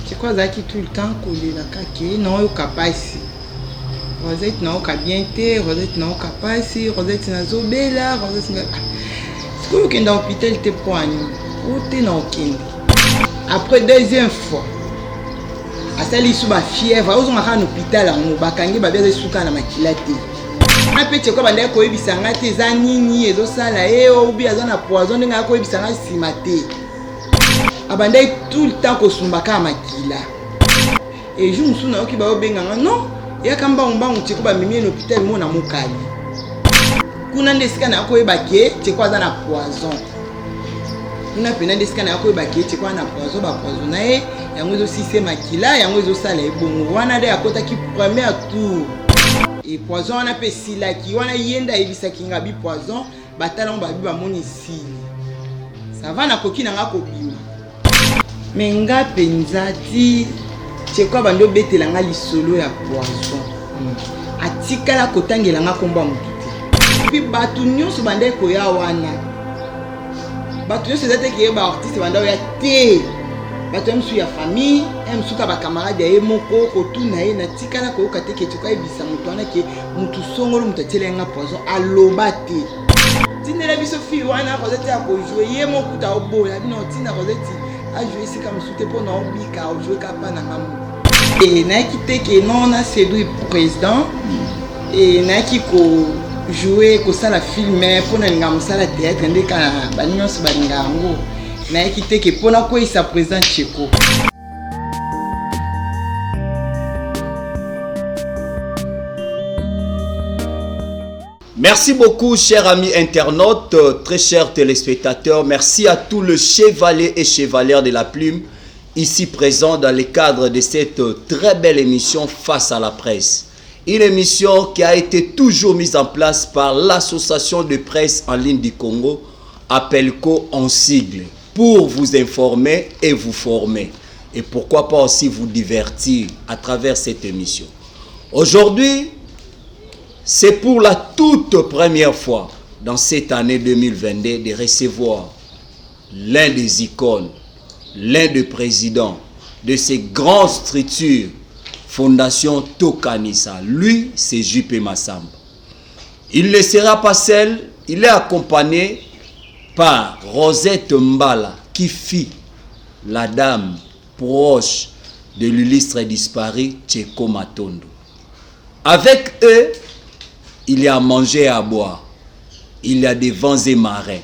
C'est quoi ça qui tout le temps collé la kaki non yo kapasi. Rosette non ka bien té, Rosette non kapasi, Rosette na zobela, Rosette na. C'est quoi que dans l'hôpital te poigne. Ou t'es non kindi. Après deuxième fois. Asali sous ma fièvre, aux on hôpital en bakangi ba beza suka na makilate. Na pete ko banda ko ebisanga te za nini ezo sala ou bi azana poison nga ko ebisanga simate. Abanda tout le temps ko sumbaka makila. Et je me souviens que ba benga non, ya kamba umbangu tiko ba mimi na hôpital mo na mokali. Kuna ndesika na ko ebake tiko azana poison. Kuna pena ndesika na ko ebake tiko na poison ba poison na e yango ezo sise makila yango ezo sala ebongo wana de akota ki premier tour. Et poison wana pe sila ki wana yenda ebisa kinga bi poison batala on ba bi ba moni sili. Ça va na koki na ngako bima. Menga penza ti chekwa bando betela nga lisolo ya poison. Atikala kotangela nga komba mutute. Puis batu nyonso bande ko ya wana. Batu nyonso zate ki ba artiste banda ya te. Batu msu ya famille, msu ka ba camarade ya moko kotuna ye na tikala ko kateke chekwa ebisa mutu wana ke mutu songolo mutatela nga poison aloba te. Tinela biso fi wana ko zate ya ko jouer ye moko ta oboya bino tina ko zate a joué ici comme soutien pour nous obliger à jouer capable na et na qui te que non na c'est lui président et na qui ko jouer ko ça la filmer pour na ngam ça la théâtre ndeka ba nyonso ba ngango na qui te que pour na ko isa président Tcheko. Merci beaucoup, chers amis internautes, très chers téléspectateurs. Merci à tous les chevaliers et chevalières de la plume ici présents dans le cadre de cette très belle émission Face à la presse. Une émission qui a été toujours mise en place par l'Association de presse en ligne du Congo, APELCO en sigle, pour vous informer et vous former. Et pourquoi pas aussi vous divertir à travers cette émission. Aujourd'hui, c'est pour la toute première fois dans cette année 2022 de recevoir l'un des icônes, l'un des présidents de ces grandes structures, Fondation Tokanisa. Lui, c'est J.P. Massamba. Il ne sera pas seul, il est accompagné par Rosette Mbala, qui fit la dame proche de l'illustre disparu Tcheko Matondo. Avec eux, il y a à manger et à boire. Il y a des vents et marées.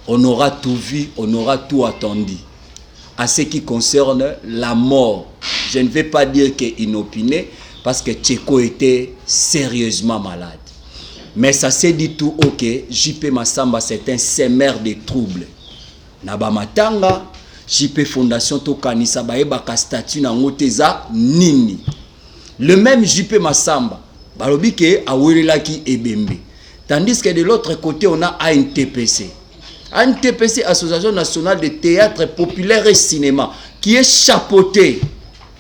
On aura tout vu, on aura tout attendu. À ce qui concerne la mort, je ne vais pas dire qu'il est inopiné, parce que Tcheko était sérieusement malade. Mais ça s'est dit tout ok, J.P. Massamba c'est un sémère de troubles. Naba matanga, J.P. Fondation Tokanisa baebaka statut na ngoteza nini. Le même J.P. Massamba, balobike awelelaki ebembe. Tandis que de l'autre côté, on a ANTPC. ANTPC, Association nationale de théâtre populaire et cinéma, qui est chapeauté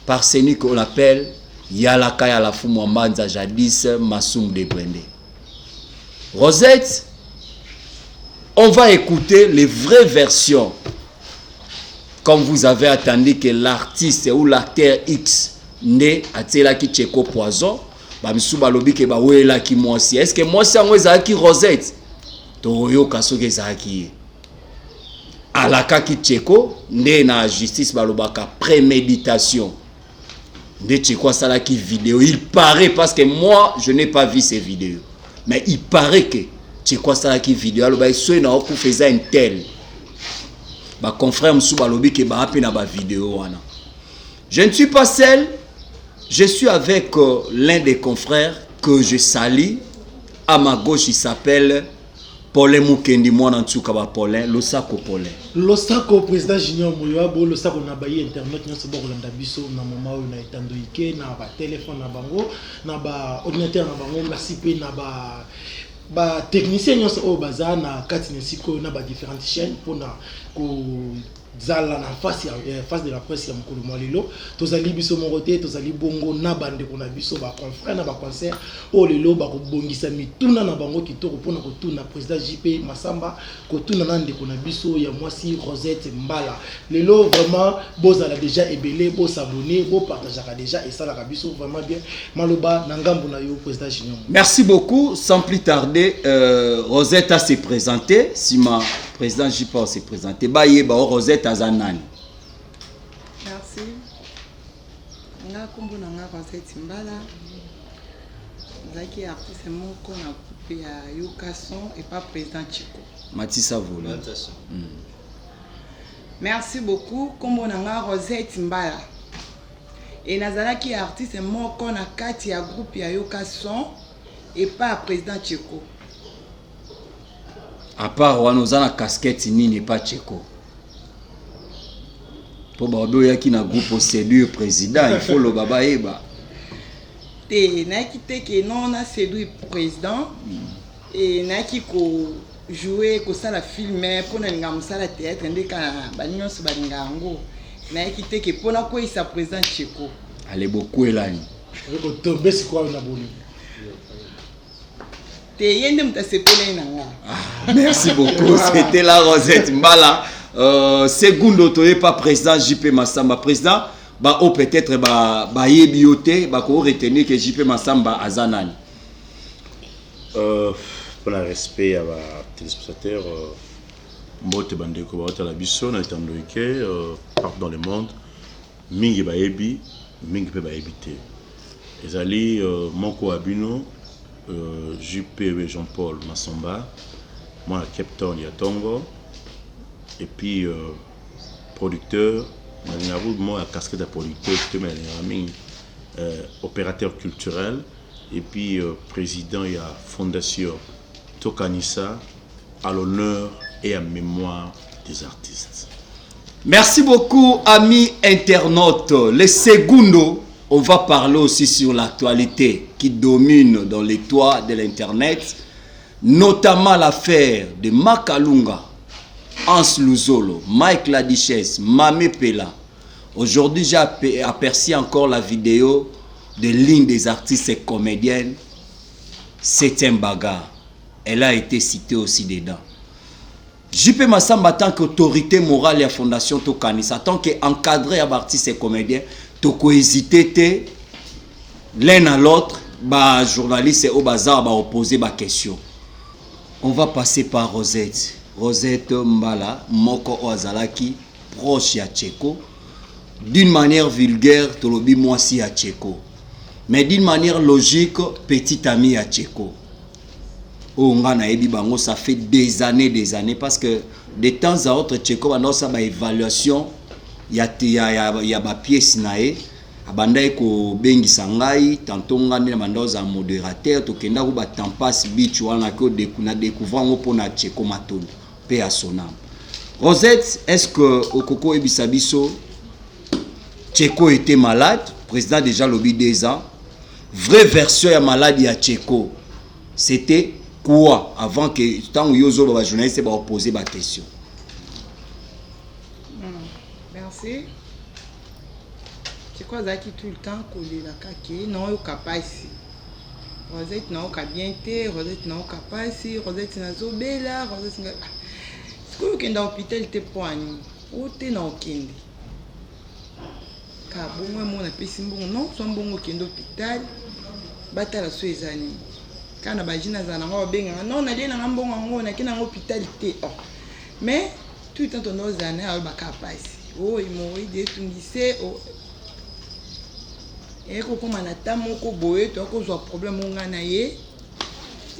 par celui qu'on appelle Yalaka Yalafu Mwambanza jadis Massoum de Brendé. Rosette, on va écouter les vraies versions. Comme vous avez attendu que l'artiste ou l'acteur X né à Tselaki Tcheko Poison, est-ce que moi c'est un Rosette Toyo Kasoke Zaki Alaka ki Tcheko né na justice balobaka préméditation de Tcheko Salaki vidéo. Il paraît, parce que moi je n'ai pas vu ces vidéos, mais il paraît que Tcheko Salaki vidéo aloba soit na oku faisait un tel ba confrère msou balobi ke ba api na ba vidéo wana. Je ne suis pas seul. Je suis avec l'un des confrères que je salue. À ma gauche, il s'appelle Paulin Mukendi, moi en tout cas Paulin, Losako Paulin. Losako président Junior Moyoabo, Losako na baye internet na sobo kolanda biso na moment où na etandoike na ba téléphone na bango, na ba ordinateur na bango, merci pe na ba technicien nyonso o baza na kati na siko na ba différentes chaînes pour na ko zala na face de la presse ya mokolo mwalelo tozali biso morote tozali bongo na bande kona biso ba confrère na ba concert o lelo ba kobongisa mituna na bango kitoko pona kotuna président JP Masamba kotuna na ndeko na biso ya mwasi Rosette Mbala lelo vraiment bozala déjà ebelé bo s'abonner bo partager déjà et ça la biso vraiment bien maloba na ngambo na yo président Junior. Merci beaucoup. Sans plus tarder, Rosette a se présenté. Si ma président JP s'est présenté, Rosette Azanani. Merci. Nga kombo na nga Rosette Mbala. Zaki artiste moko na groupe ya Yokason et pas président Chiko. Matissa Vola. Merci beaucoup. Kombo na nga Rosette Mbala. Et nazalaki artiste moko na kati ya groupe ya Yokason et pas président Chiko. À part Wanozana casquette nini pas Cheko. Pour Bardo yaki na groupe séduire président, il faut le baba eba. Te na kite ke non na séduire président et na ki ko jouer ko sala filmer pour na nga musala théâtre ndeka banyoso balinga ngo. Na kite ke pona ko isa président Cheko. Allez beaucoup elani. Ko tomber c'est quoi na boni. Merci beaucoup. C'était la Rosette Mbala. Segundo toye pas président JP Masamba. Président, ou peut-être yebiote, ko retenir que JP Masamba azanani. Pour le respect à la téléspectateur, mbote bandeko ba la biso na tandoike partout dans le monde. Mingi ba yebi, mingi pe ba yebite. Ezali moko abino JP Jean-Paul Masamba, moi Captain Yatongo, et puis producteur, moi casquette de producteur, opérateur culturel, et puis président de la fondation Tokanissa à l'honneur et à mémoire des artistes. Merci beaucoup, amis internautes. Les secondos. On va parler aussi sur l'actualité qui domine dans les toits de l'Internet, notamment l'affaire de Makalunga, Hans Luzolo, Mike Ladichesse, Mamé Pela. Aujourd'hui, j'ai aperçu encore la vidéo de l'une des artistes et comédiennes, Septième Bagarre. Elle a été citée aussi dedans. JP Masamba, en tant qu'autorité morale de la Fondation Tokanissa, en tant qu'encadré à artistes et comédiens, toko hésiter l'un à l'autre, journaliste et au bazar opposer ma question. On va passer par Rosette. Rosette Mbala, Moko Oazalaki, proche ya Cheko. D'une manière vulgaire, tolobi mwasi ya Cheko. Mais d'une manière logique, petit ami ya Cheko. Ça fait des années, parce que de temps à autre, Cheko a une évaluation. Il y a des pièces nae abandai ko bengi sangai tantôt ngani mandoza modérateur to kenda ko batampas beach wana ko dekuna découvrir ngo na Cheko Matoni pe à son âme. Rosette, est-ce que okoko ebisabiso Cheko était malade? Président déjà lobby 2 ans. Vraie version ya maladie à Cheko. C'était quoi avant que tant yozo ba journaliste ba poser ba question? Merci. C'est quoi ça qui tout le temps coller la kaki? Non, au capable ici. Rosette non, au bien été. Rosette non, au capable ici. Rosette n'a pas bella. Rosette n'a. Est-ce que vous dans l'hôpital te poigne? Ou t'es dans le kindi? Car bon, moi, mon appel c'est bon. Non, son bon au kindi hôpital. Bata la soezani. Quand on a bajina zana, on va bien. Non, on a dit on a un bon on a qui dans l'hôpital te. Mais tout le temps on a zana, on va capable ici. Oh, il m'a dit tout lycée. Oh, et comme on a tant moko boé, tu as cause un problème on a naé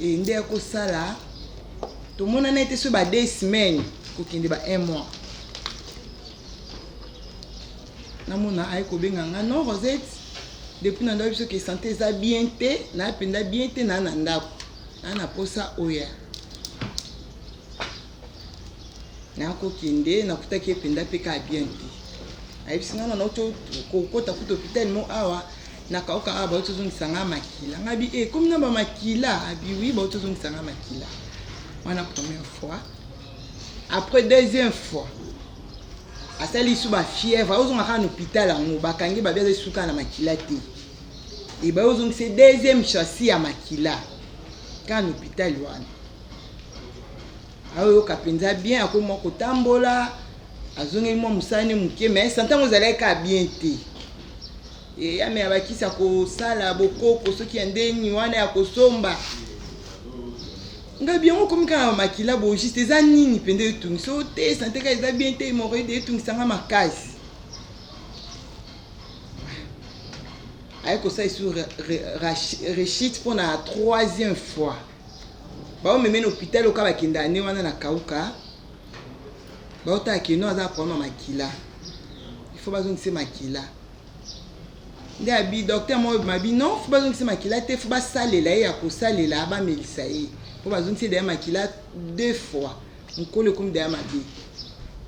et ndé à cause ça là. Tout le monde a été sur 2 semaines, pour qu'il y ait 1 mois. Namona aïe ko benganga non Rosette depuis nanda biso que santé za bien te na penda bien te na nanda na posa oya. Na ko kinde na kutaki penda peka bien te. Ayi singa na oto ko kota kuto hôpital mo awa na kaoka aba oto zongisa makila. Ngabi comme na ba makila abi oui ba oto zongisa makila. Wana première fois. Après deuxième fois. asali su ba fièvre ozonga ka na hôpital ango bakangi ba bia suka na makila te et ba ozonga c'est deuxième chassis ya makila ka na hôpital wana ayo kapenza bien ako moko tambola azongi mo musani muke mais santango zaleka bien te et ya me abakisa ko sala bokoko soki ndeni wana ya kosomba nga bien comme quand makila bo juste za nini pende tungi so te santé ka za bien te mo de tungi sanga makasi ay ko ça sur rechit pour la troisième fois ba o meme hôpital o ka bakinda ne wana na kauka ba o ta kino aza problème makila il faut bazon c'est makila nde abi docteur mo mabi non faut bazon c'est makila te faut ba salela ya ko salela ba melisa yi pour bazon c'est de makila 2 fois nkole comme de mabi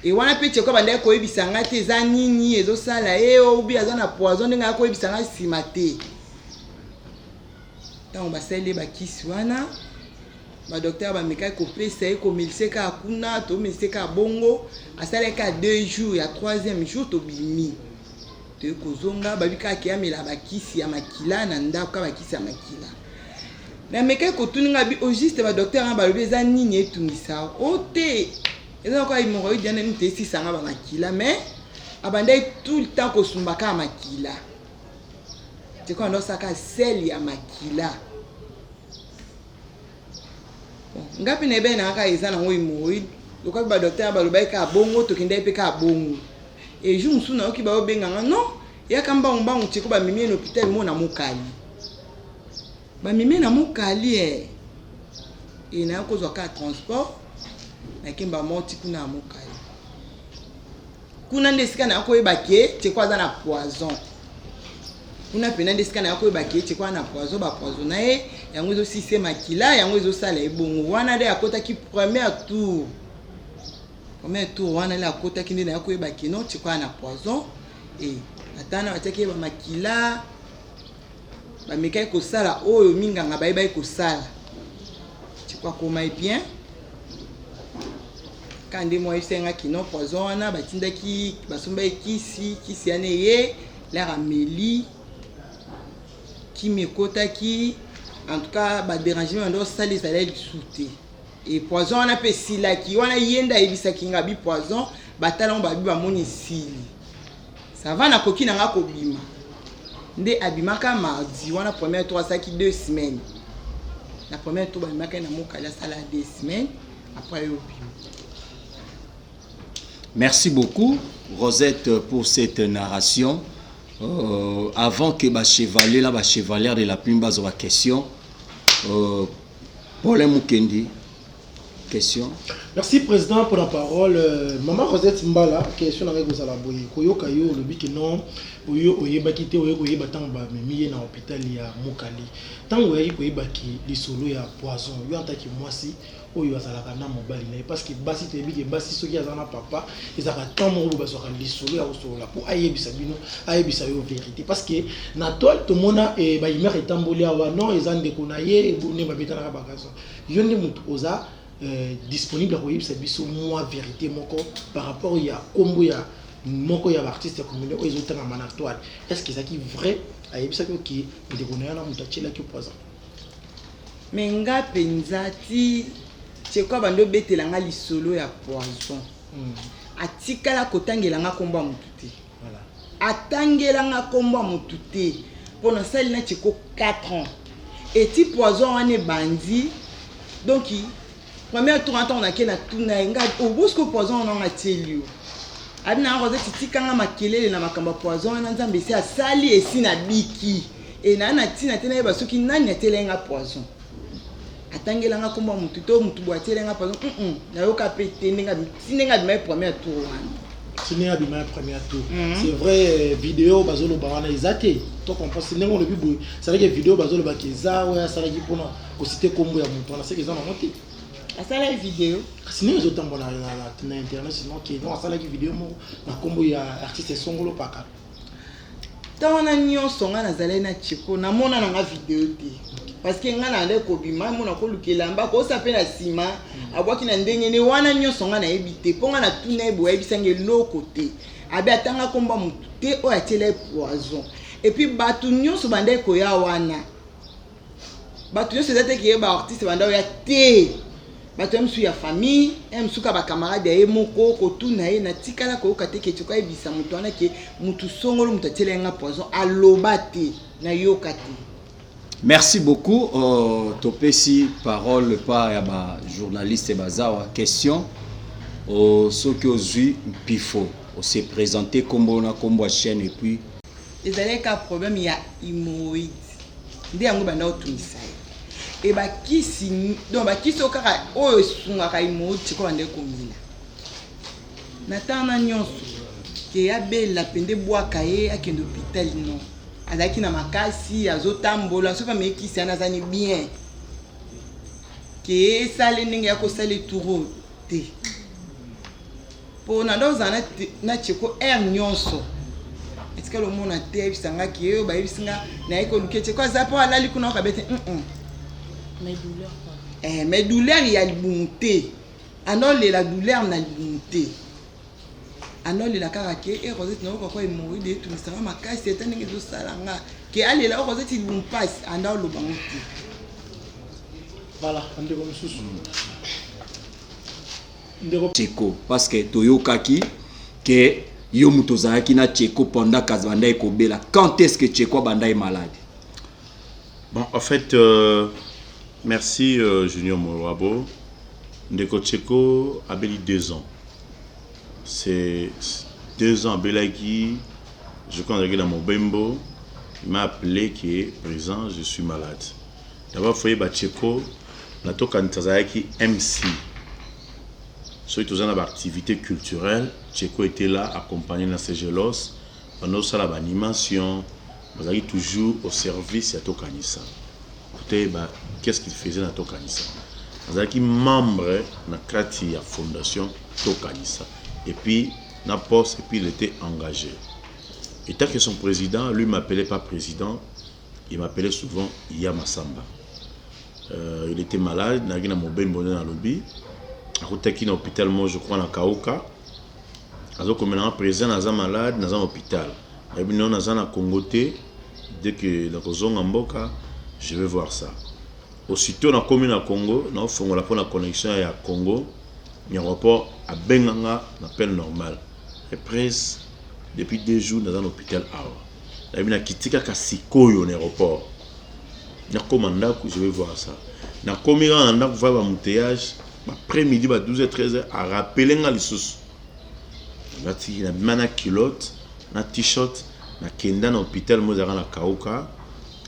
et wana pe tcheko banda ko ebisanga te za nini ezo sala e obi azana poison ndenga ko ebisanga simate tant ba sele ba kisi wana ba docteur ba meka ko pesa e ko miliseka kuna to miliseka bongo asaleka 2 jours ya 3e jour to bimi te ko zonga ba bika kiamela ba kisi ya makila na ndaka ba kisi ya makila na meka ko tuninga bi au juste ba docteur ba lobeza nini etungisa o te eza ko hémorroïde yana nte si sanga ba makila mais abanda tout le temps ko sumbaka makila te ko ndo saka sel ya makila ngapi na ebe na aka eza na ngo hémorroïde lokola ba docteur ba lobeka bongo to kinde pe ka bongo et jour musu na oki ba obenga non ya kamba mbangu tiko ba mimi na hôpital mo na mokali ba mimi na mokali e na ko zo ka transport na kimba moti kuna mokali kuna ndesika na ko ebake tiko aza na poison kuna pena ndesika na ko ebake tiko na poison ba poison na e yango zo sise makila yango zo sala ebongo wana de akota ki premier tour wana la akota ki ndina ko ebake no tiko na poison et atana bataki ba makila ba mekai ko sala oyo minganga bai ko sala tiko ko mai bien kande mo isenga kino poison wana batindaki basomba kisi ane ye la rameli qui me kotaki en tout cas ba dérangement ndo sali ça les souté et poison wana pe silaki wana yenda ebisaki ngabi poison batala on babi ba moni sili ça va na koki na ngako bima nde abimaka mardi wana première tour ça qui 2 semaines la première tour ba maka na mokala sala 2 semaines après yo bima. Merci beaucoup, Rosette, pour cette narration. Avant que ma chevalier, la chevalière de la plume base la question, Paul Mukendi, question. Merci président pour la parole. Maman Rosette Mbala, question avec vous à la boye. Koyo kayo le biki non, oyo oyeba kite oyo oyeba tamba memiye na hôpital ya Mokali. Tango oyo oyeba ki lisolo ya poison. Yo antaki mwasi oyo azalaka na mobali na parce que basi te biki basi soki azana papa ezaka tant mo ba soka lisolo ya osola pour ayebisa bino ayebisa yo vérité parce que na toile to mona e ba imere etamboli awa non ezande konaye ne ba betana ba kaso. Yo ndi mutu oza disponible pour yebisa biso moi vérité moko par rapport ya kombo ya moko ya artiste communauté oyo ezotanga mana toile est-ce que ça qui vrai ayebisa ko ki ndekona na mutu achela ki poison menga penzati chekwa bando betelanga lisolo ya poison atikala kotangelanga komba mutu te voilà atangelanga komba mutu te pona sali na cheko 4 ans et ti poison ane bandi donc premier tour en temps on a kena tuna nga au bosco poison on a tielio abina roze titikanga makelele na makamba poison na nzambe si asali esi na biki et na tina tena yeba soki nani atelenga poison atangelanga komba mutu to mutu boatelenga poison na yoka pete ndinga bima premier tour wana sinenga bima premier tour c'est vrai vidéo bazolo bawana ezate to comprendre sinenga le bibu c'est vrai que vidéo bazolo bakeza ouais ça laki pona ko citer kombo ya mutu na seki za na monter asala vidéo sinenga zotambola na internet sinon que non asala ki vidéo mo na kombo ya artiste songolo paka tona nyonso nga nazala na chiko na mona na nga vidéo te parce que nga na ndeko bima mona ko lukelamba ko sape na sima abwaki na ndenge ne wana nyonso nga na ebite ponga na tuna ebo ebisange loko te abi atanga komba mutu te o atela poison et puis batu nyonso bandeko ya wana batu nyonso zate ki ba artiste banda ya te batu msu ya famille msu ka ba camarade ya moko ko tuna ye na tikala ko ka te ke tsoka ebisa mutu wana ke mutu songolo mutu atela nga poison aloba te na yoka te. Merci beaucoup. Topesi parole par ya journaliste bazawa question ceux qui osui pifo on s'est présenté comme on a comme chaîne et puis les allez ka problème il y a hémorroïde ndi yango banda otunisa et ba kisi donc ba kisi okaka oyo sunga ka hémorroïde ko bande komila natana nyonso ke ya bela pende bwaka ye akende hôpital non azaki na makasi azotambola sofa mekisi anazani bien ke sale ndenge ya kosala touro te po na ndozana na cheko nyonso etika lo mona te bisanga ki yo ba bisinga na eko lukete kwa zapo alali kuna okabete mes douleurs mes douleurs ya libunte anole la douleur na libunte anole la karake e Rosette na ko hémorroïde et tout ça makasi etani ngezo salanga ke ale la Rosette libumpasi anda lo bangote voilà ande comme susu Tcheko parce que toyokaki que yo mutozaki na Tcheko pendant kazbanda ekobela quand est-ce que Tcheko banda est malade? Bon, en fait, merci Junior Morabo. Ndeko Tcheko a béli 2 ans. C'est 2 ans à Belagi. Je crois que dans mon bembo, il m'a appelé qui est présent, je suis malade. D'abord, il faut Tcheko, la toka Ntazaki MC. Soit tous en activité culturelle, Tcheko était là, accompagné dans ces gelos, pendant ça l'animation, vous avez toujours au service de Tokanissa. Qu'est-ce qu'il faisait dans Tokanissa? Vous avez membre de la fondation Tokanissa. Et puis, na poste, et puis il était engagé. Et tant que son président, lui m'appelait pas président, il m'appelait souvent Yamasamba. Il était malade, il a mon ben bonnet dans le lobby. À côté qui dans l'hôpital, moi je crois dans Kaoka. Alors comme maintenant président dans malade dans un hôpital. Et puis nous dans un Congoté. Dès que dans le zone Mboka, je vais voir ça. Aussitôt dans la commune à Congo, nous faisons la connexion à Congo. Il y a un rapport à Benganga, on appelle normal. Et presque depuis 2 jours dans un hôpital. Et puis na kitika kasikoyo l'aéroport. Na commanda je vais voir ça. Na commis en andako voir embouteillage. Après-midi, 12h, 13h, à rappeler les sous. Il y a un kilote, un t-shirt, un kenda dans l'hôpital, moi, dans la Kaoka.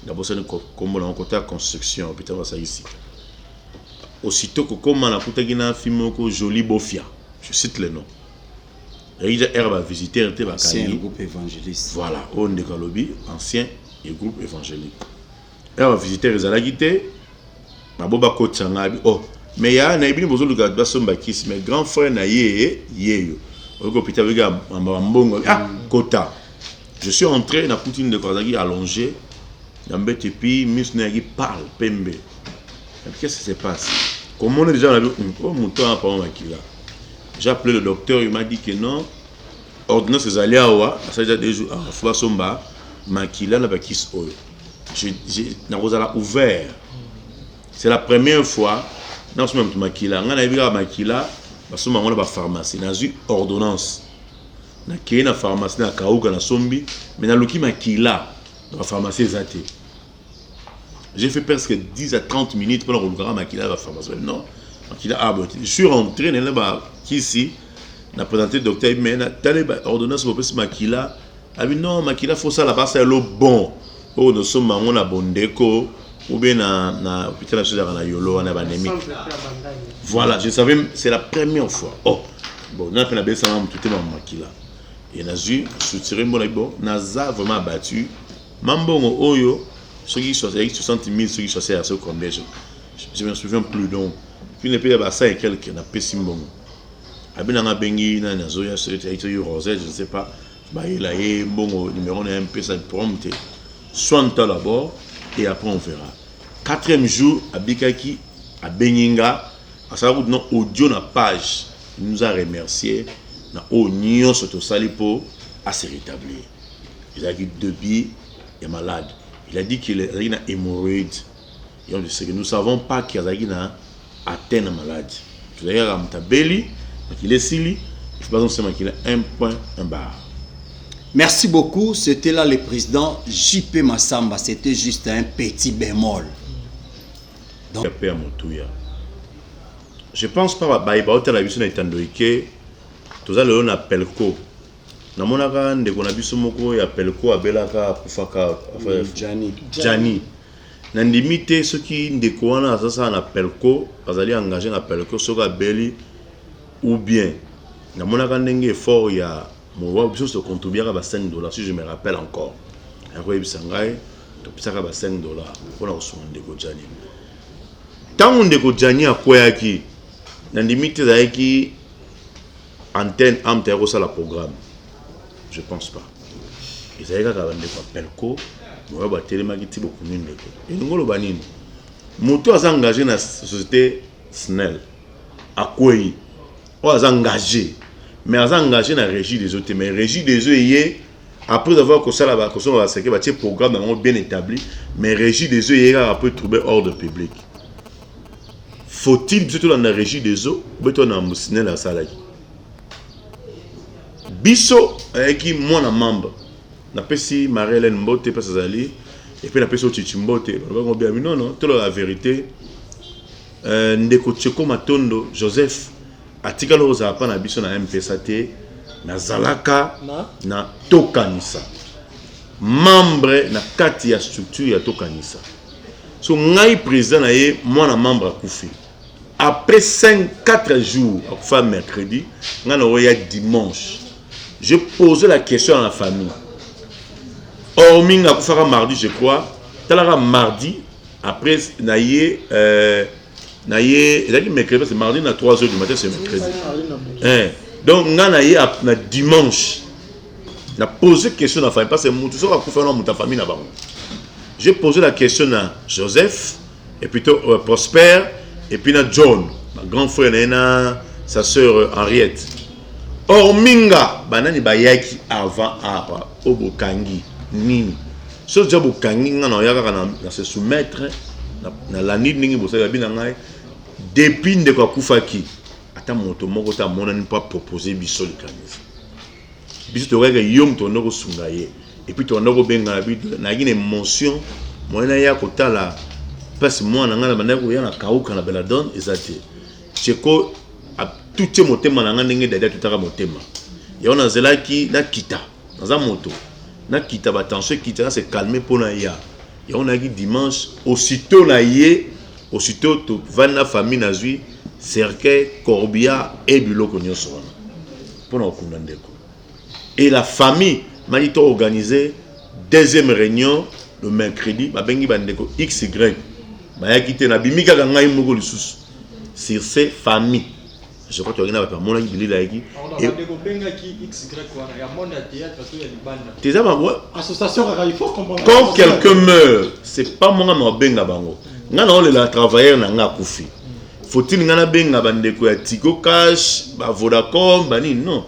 D'abord, c'est un côté de construction, l'hôpital va ici. Aussitôt que, comme on a un film Joli Bofia, je cite le nom. Il y a un visiteur, c'est un groupe évangéliste. Voilà, on est Kalobi, ancien et groupe évangélique. Il y a un visiteur, ils ont la guitare, Baboba Kotsangabi, oh. Mais il y a un besoin de garder son bakis, mais grand frère na yo. Au hôpital avec un quota. Je suis entré dans Poutine de Kazaki allongé. Et puis Miss Nagi parle pembe. Qu'est-ce qui se passe? Comment on est déjà là? Oh mon temps par Makila. J'ai appelé le docteur, il m'a dit que non. Ordonnance ses allés à ça déjà 2 jours à fois somba Makila na bakis oyo. J'ai ouvert. C'est la première fois. Non, c'est même Makila. On a vu à Makila, parce que on a une pharmacie. On a eu ordonnance. On a créé une pharmacie dans Kaouka, dans Sombi, mais dans le Makila, dans la pharmacie Zate. J'ai fait presque 10 à 30 minutes pour le regard Makila dans la pharmacie. Non, Makila a abouti. Je suis rentré dans le ici, on a présenté le docteur, mais on a eu ordonnance pour Makila. Il a dit non, Makila, il faut ça là-bas, c'est le bon. Oh, nous sommes on a bon déco. Ou bien na hôpital national na Yolo on a banémique. Voilà, je savais c'est la première fois. Oh, bon, on a fait la baisse en tout est Makila. Et on a eu soutiré mon bon, naza vraiment battu. Mambongo oyo, ceux qui sont 60 000, ceux qui sont à ce combien je me souviens plus donc. Puis les pays à ça et quelques na pesimbongo. Abinanga bengi na nazoya sur le Rosette, je ne sais pas. Bah il a bongo numéro 1 MP ça prompte. Soigne-toi d'abord. Et après on verra. 4e jour abikaki à Beninga à savoir non audio na page il nous a remercié na oignon soto salipo à se rétablir. Il a dit Debi est malade. Il a dit qu'il a une hémorroïde. Et on dit que nous savons pas qu'il a une atteint la maladie. Je veux dire à Mtabeli qu'il est sili, il faut pas seulement qu'il a un point un bar. Merci beaucoup. C'était là le président JP Massamba. C'était juste un petit bémol. Donc, je pense pas que la vision est endoïque. Tout ça, on appelle quoi? Na monaka ndeko na biso moko ya pelko abelaka kufaka Jani. Na ndimite soki ndeko wana sasa na pelko azali engagé na pelko soka beli ou bien na monaka ndenge effort ya mowa biso se contribuera ba $5 si je me rappelle encore. Ako ebisangai to pisaka ba $5 pour na osuma ndeko Jani. Tango ndeko Jani akweyaki na ndimite zaiki antenne amtero ça la programme. Je pense pas. Ils avaient qu'à vendre des pelco, moi bah télémagi tibo commune ndeko. Et nous le banine. Moto a engagé dans la société Snell. À quoi il a engagé, mais a engagé dans la régie des autres. Mais régie des autres hier après avoir que ça là-bas, que ça va séquer, bah tiens programme bien établi. Mais régie des autres hier après trouver ordre public. Faut-il surtout dans la régie des autres, beton dans Snell à Salaki. Biso qui mon membre na pesi Marie-Hélène Mbote pas Zali et puis na pesi Chichi Mbote non tout la vérité ndeko Tcheko Matondo Joseph atika lo za pa na biso na MPSA te na zalaka na tokanisa membre na kati ya structure ya tokanisa so ngai président na ye mwana membre akufi après 4 jours akufa mercredi ngana oya dimanche. Je posais la question à la famille. Hormis à faire mardi, je crois. Talara mardi, après, naïe, mercredi, c'est mardi, à 3h du matin, c'est mercredi. Donc, naïe, dimanche, na posé la question à la famille, parce que tout ça va faire dans ta famille là-bas. J'ai posé la question à Joseph, et plutôt Prosper, et puis à John, ma grand frère, sa soeur Henriette. Orminga banani bayaki avant apa obokangi nini so jabu kangi ngana yaka na se soumettre na la nid ningi bosala bina ngai depuis ndeko akufaki ata moto moko ta mona ni pas proposer biso le kanisa biso to rega yom to ndoko sungaye et puis to ndoko benga bitu na gine émotion moyena ya kotala parce moi na ngana bandako ya na kauka na beladon ezate cheko tout ce motema na ngandenge dada tutaka motema ya on azela ki na kita dans moto na kita ba tension kita se calmer pona ya on a dit dimanche aussitôt na yé aussitôt to vana famille na zui cercueil corbia et biloko nyonso wana pona okunda ndeko et la famille m'a dit organiser deuxième réunion le mercredi ba bengi bandeko XY ba ya kité na bimika ka ngai moko lisusu sur ces familles. Je crois que tu as pas mon ami Billy Laïki. Et quand quelqu'un meurt, c'est pas mon ami Benga Bango. N'a on le travailleur n'a pas koufi. Faut-il n'a Benga Bandeko ya Tigo Cash, ba Vodacom, bani non.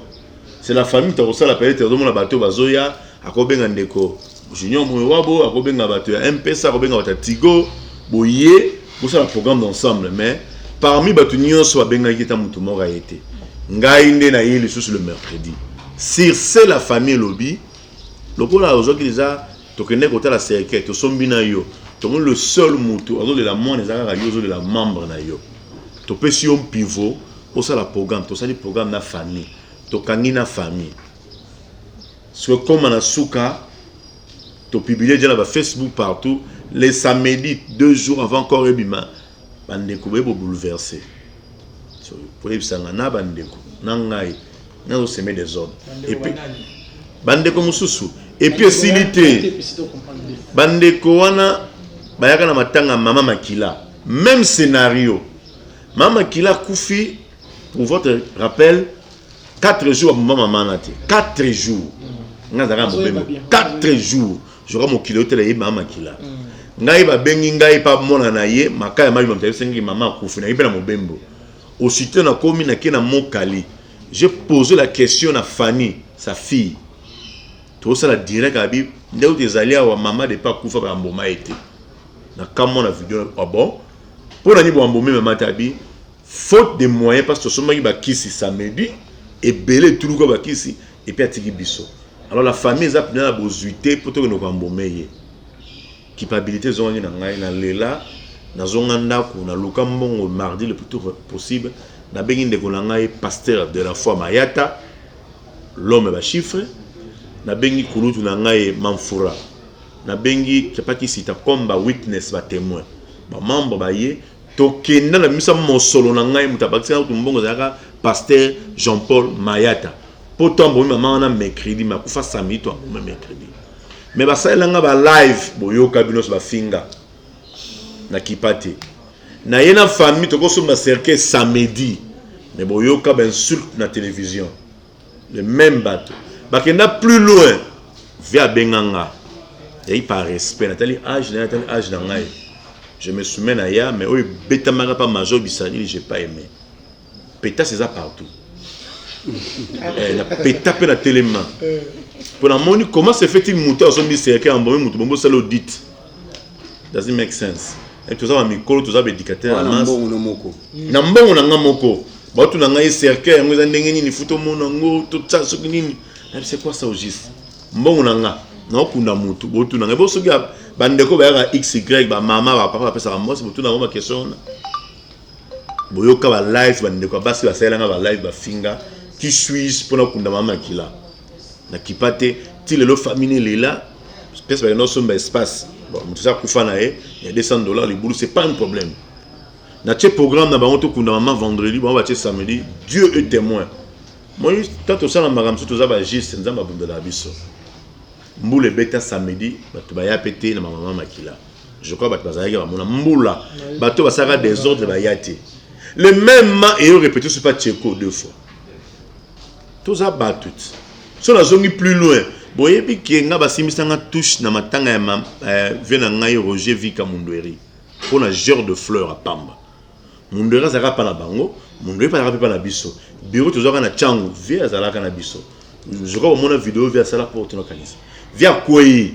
C'est la famille qui a reçu la période de mon bateau Bazoya, à Kobenga Ndeko, Junior Mouwabo, à Kobenga bateau MPSA, à Kobenga bateau Tigo, Boye, pour ça le programme d'ensemble, mais parmi Batunion soit benga kita mutu mora été. Ngaïne na yé sous le mercredi. Si c'est la famille lobby, le coup là aujourd'hui déjà, tu connais côté la cercle, tu sommes na yo. Tu le seul mutu, de la moine les ara yo de la membre na yo. Tu peux si on pivot, pour ça la programme, tu ça le programme na famille, tu kangi na famille. Ce comme na souka, tu publier déjà sur Facebook partout, les samedis 2 jours avant encore ebima. Bandeko bebo bouleversé. Pour les sangana bandeko nangai na semer des ordres. Et puis bandeko mususu et puis silité bandeko wana bayaka na matanga mama Makila même scénario mama Makila koufi pour votre rappel 4 jours maman nati 4 jours ngazaka mbembe 4 jours je crois mokili otela ye mama makila ngai ba bengi ngai pa mona na ye makaya mali mama sengi mama akufi na ibela mobembo aussitôt na komi na kena mokali j'ai posé la question à Fanny sa fille tout ça la direct abi ndeu dezalia wa mama de pas kufa ba mboma été na kama na vidéo ah bon pour na ni bo mboma mama tabi faute de moyens parce que somaki ba kisi samedi et belé tout ko ba kisi et puis atiki biso alors la famille za pena bozuité pour to ko mboma ye capacité zongi na ngai na lela na zonga ndako na luka mbongo mardi le plus tôt possible na bengi ndeko na ngai pasteur de la foi Mayata l'homme ba chiffre na bengi kulutu na ngai Manfura na bengi kapaki sita komba witness ba témoin ba membre ba ye to kenda na misa mosolo na ngai mutabakisa na mbongo zaka pasteur Jean-Paul Mayata potombo mama na mercredi makufa samedi to mercredi mais ba saelanga ba live boyoka binos ba finga na kipate na yena famille to ko so na cercle samedi mais boyoka ba insulte na télévision le même bateau bakenda plus loin via benganga et par respect natali âge na ngai je me soumets na ya mais oy beta manga pas major bisani j'ai pas aimé péta c'est ça partout na péta pe na téléma pour la moni comment se fait-il monter au sombi cercle en bon mutu bombo salo dit doesn't make sense et tout ça va mikolo tout ça éducateur na mbongo na ngamoko batu na ngai cercle ngo za ndenge nini futo mona ngo tout ça ce nini c'est quoi ça au juste mbongo na nga na okunda mutu botu na ngai bo soki bandeko ba ya xy ba mama ba papa pesa ka mwasi botu na ngoma question boyoka ba live bandeko basi ba sala nga ba live ba finga qui suis pour okunda mama kila na kipate ti lelo famille lela espèce ba no somba espace bon mutu ça kufa na ye il y a $200 les boulot c'est pas un problème na tche programme na bango to kunda mama vendredi bon ba tche samedi Dieu est témoin moi tant ça na magam tout ça ba juste nzamba bundela biso mbula beta samedi bato ba ya pété na mama makila je crois bato bazalaki ba mona mbula bato basaka des ordres ba yate le même et répété sur pas Tcheko 2 fois tout ça batout so na zongi plus loin boyebi ki nga basimisanga touche na matanga ya vient na ngai Roger Vika Mundweri pour na genre de fleurs à Pamba Mundweri zaka pa na bango Mundweri pa na na biso bureau toujours na changu via zalaka na biso je crois mon vidéo via sala pour tino kanisa via koi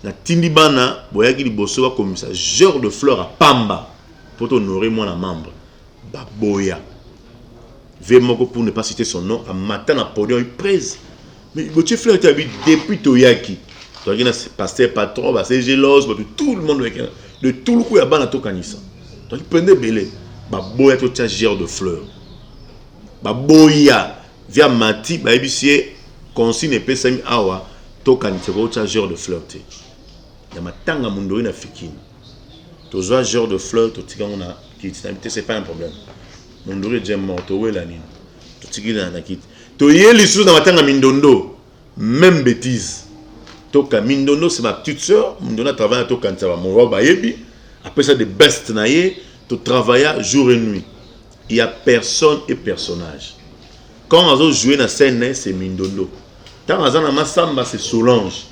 na tindibana boyaki liboso ba komisa genre de fleurs à Pamba pour honorer moi na membre baboya Vemoko pour ne pas citer son nom, à matin à podium il presse. Mais Gauthier Fleur tu habites depuis Toyaki. Tu as pasteur patron, c'est gélos, tout le monde de tout le coup à bana to kanisa. Tu prenez belé, baboya to tia genre de fleurs. Baboya via mati, ba ebisie consigne pesami awa to kanisa ko tia genre de fleurs te. Ya matanga mundori na fikini. To zo genre de fleurs to tika ngona ki c'est pas un problème. Mondori est mort, to wela nini. To tigila na kit. To yeli sous na matanga mindondo, même bêtise. To ka mindondo c'est ma petite sœur, mondona travaille to kanza ba mon ba yebi. Après ça de best na ye, to travailla jour et nuit. Il y a personne et personnage. Quand on a joué na scène, c'est mindondo. Quand on a na masamba c'est Solange.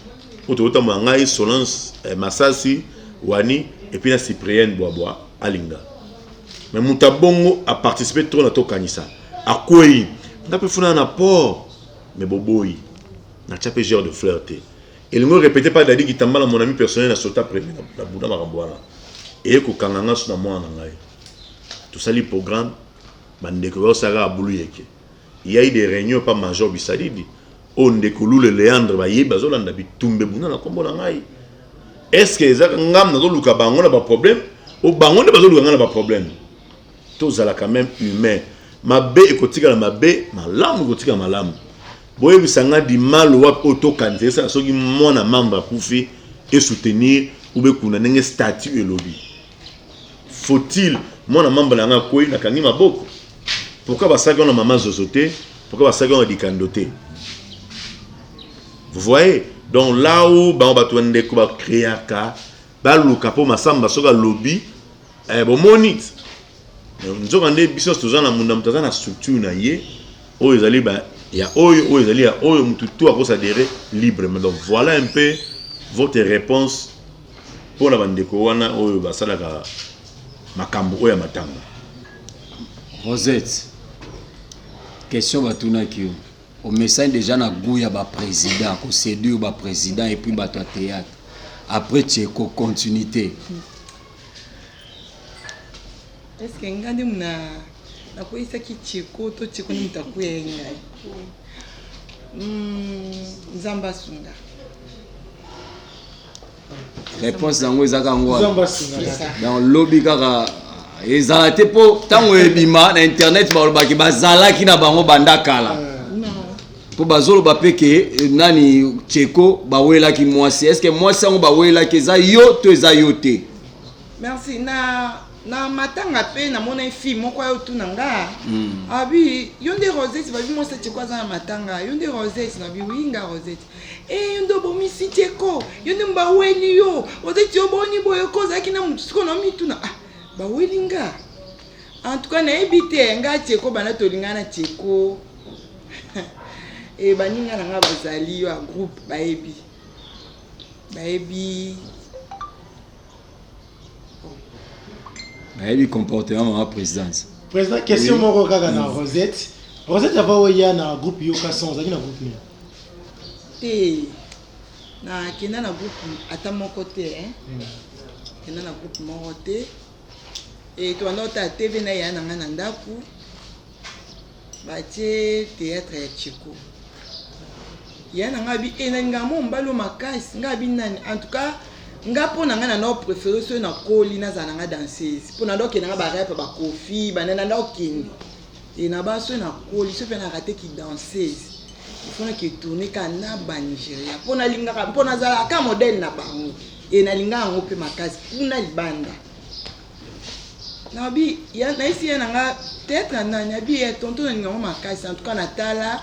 Auto ngai Solange Masasi Wani et puis la Cyprienne Boaboa Alinga. Mais Moutabongo a participé trop dans ton kanisa. À quoi il n'a pas fait un apport, mais boboy n'a pas fait genre de flirter. Et le mot répété par Dadi qui t'a mal à mon ami personnel à Sota prévu la Bouddha Maramboana. Et que Kanganga sur moi en anglais. Tout ça, les programmes, Bandeko Sara Abouluyeke. Il y a eu des réunions par Major Bissadidi. On découle le Léandre Baye, Bazolan Dabi Toumbe Bouna, la combo Nangaï. Est-ce que les Ngam n'a pas de problème? Au Bangon de Bazol n'a pas de problème. Tous à la quand même humain. Ma bé et kotika ma bé, ma lame kotika ma lame. Boye bisanga di mal ou auto kanté ça so ki mona membre koufi et soutenir ou be kuna nenge statut et lobby. Faut-il mona membre na koi na kangi maboko? Pourquoi basaka na maman zozoté? Pourquoi basaka na dikandoté? Vous voyez? Donc là où ba batwende ko ba créaka ba luka po masamba soka lobby bon monite. Nous avons des business tous en amont dans la structure na yé. Oh ils allaient bah il y a oh ils allaient oh tout à cause adhérer libre. Mais donc voilà un peu votre réponse pour la bande de Kowana ou Basalaka Makambo ou Yamatanga. Rosette, question batuna ki au message déjà na gouya ba président, ko séduire ba président et puis ba théâtre. Après Tcheko continuité. Est-ce que ngandi na kuisa ki Tcheko to Tcheko ni mtakuya ngai. Nzamba sunga. Réponse dango ezaka ngwa. Nzamba sunga. Dans lobby kaka ezalate po tango ebima na internet balobaki bazalaki na bango bandakala. Po bazolo bapeke nani Tcheko bawelaki mwasi. Est-ce que mwasi ngo bawelaki eza yo to eza yo te? Merci na matanga pe na mona fille moko yo tu nanga. Abi yonde Rosette ba bi mwasi Tcheko za matanga. Yonde Rosette na bi winga Rosette. Yondo bomi si Tcheko. Yonde mba weni yo. Rosette yo boni boyo koza kina mutsuko na mituna. Ba welinga. En tout cas na ebité nga Tcheko bana to lingana Tcheko. Et baninga nanga bazali yo a groupe baebi comportement ma présidence. Président, question moko kaka na Rosette. Rosette ava oya na groupe Yoka sans na groupe ni. Na kena na groupe ata moko te kena na groupe moko te. Et to anota TV na ya nanga na ndaku. Batie théâtre ya Tcheko. Yana ngabi enanga mo mbalo makasi ngabi nani en tout cas ngapo nanga na no préféré so na koli na za nanga danseuse pona ndo kenanga ba rap ba kofi banana ndo kindi et na ba so na koli so pe na raté ki danseuse il faut na ki tourner kana ba Nigeria pona linga pona za ka modèle na bango et na linga ngo pe makasi kuna libanda na bi ya na isi nanga tête na na bi et tonton nga mo makasi en tout cas na tala.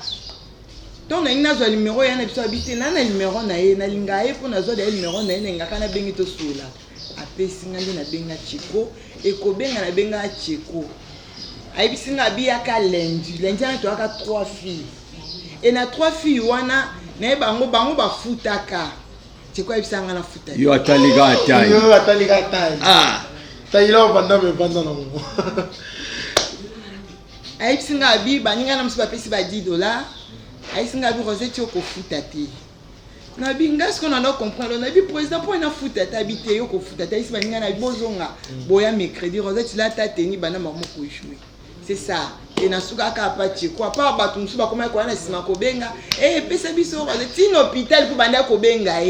Donc na ina zo numéro ya na biso habité na numéro na ye na linga ye pona zo de numéro na ye nga kana bengi to sula apesi ngandi na benga Tcheko e ko benga na benga Tcheko ai bisinga bi aka lundi na to aka 3 filles et na 3 filles wana na bango ba futaka Tcheko ai bisanga na futa Yo ataliga atai taila banda me banda na mo ai bisinga bi baninga na msiba pesi ba $10 Aïsinga bi Rosette yo ko futa te. Na bi ngas ko na comprendre na bi président pour na futa ta habité yo ko futa ta isi baninga na bozonga boya mercredi Rosette la ta teni bana mamo ko jouer. C'est ça. Et na suka ka pa Tcheko pa ba tumsu ba koma ko na sima ko benga pesa biso Rosette tin hôpital pour banda ko benga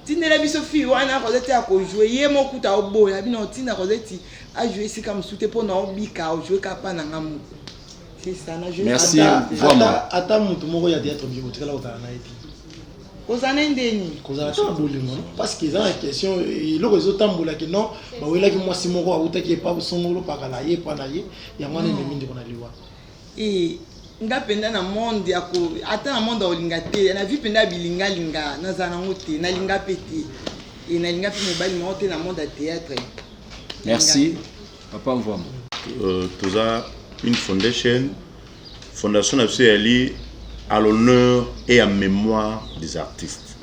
tinela biso fi wana Rosette a ko jouer ye mokuta oboya bi no tina Rosette a jouer si comme soute pour na obika jouer ka pa na ngamu. Merci vraiment. Ata mutu moko ya théâtre bi botikala otala na eti. Kozana ndeni. Kozala ta bolingo parce que ça la question iloko ezotambola ke non ba wela ki mwasi moko awutaki pa songolo pakala ye pa na ye ya mwana ndemindi kona liwa. Nga penda na monde ya ko ata na monde olinga te na vie penda bilinga linga na zana ngote na linga pete et na linga pe mobali mote na monde ya théâtre. Merci. Papa Mvoma. Toza une fondation nationale à l'honneur et à mémoire des artistes.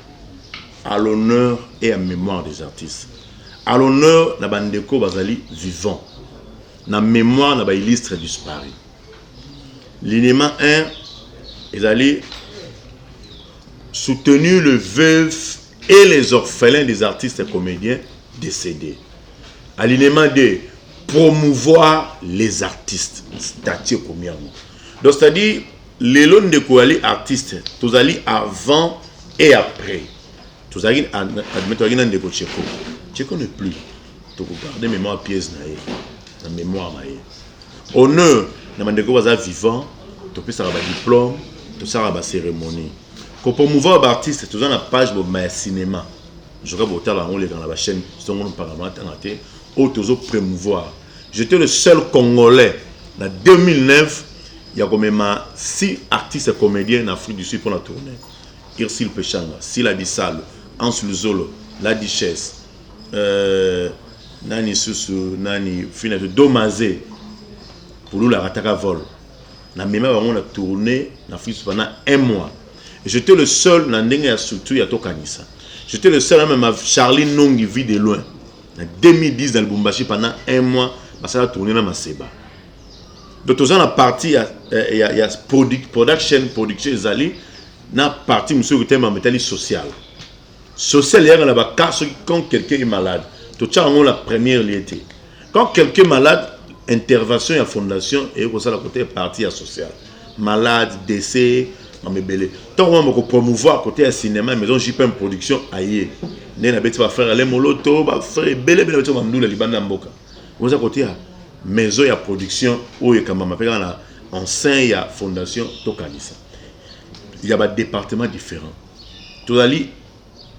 À l'honneur et à mémoire des artistes. À l'honneur, na bandeko bazali vivant. Na mémoire, na ba illustre disparu. L'élément 1, ils allaient soutenir le veuf et les orphelins des artistes et comédiens décédés. À l'élément 2, promouvoir les artistes. C'est-à-dire premièrement. Donc, c'est-à-dire, les lots de quoi artistes, tous allés avant et après. Tous allés admettre qu'il y a des Tcheko. Tcheko n'est plus. Tu regardes mémoire pièce na mémoire na. Honneur, na mandeko baza vivant, tu peux faire un diplôme, tu peux faire une cérémonie. Pour promouvoir les artistes, tu as une page de cinéma. Je regarde dans la chaîne, c'est un parlement alternatif, où tu peux promouvoir. J'étais le seul Congolais en 2009. Il y a quand même 6 artistes et comédiens en Afrique du Sud pour la tournée. Irsil Pechanga, Sila Bissalo, Hans Luzolo, La Duchesse, Nani Susu, Nani Finette, Domazé, pour nous la Rataka Vol. Na même on a tourné en Afrique pendant 1 mois. J'étais le seul dans surtout à Tokanisa. J'étais le seul même à Charlie Nongi vit de loin. En 2010 dans le Bumbashi pendant un mois, ça a tourné dans ma Seba. Donc dans la partie il y a production Zali, na partie monsieur qui thème métallique social. Social il y a là-bas quand quelqu'un est malade. Tout ça on la première liété. Quand quelqu'un est malade, intervention à fondation et comme ça la côté partie sociale. Malade, décès, mamebele. Tant on va promouvoir côté cinéma, maison JPM production aïe. Né na bête va faire les moloto, va faire belle belle va nous la libanda mboka. Comme ça côté maison ya production ou ya kama mapeka na enseigne ya fondation tokanisa. Il y a des départements différents. Tozali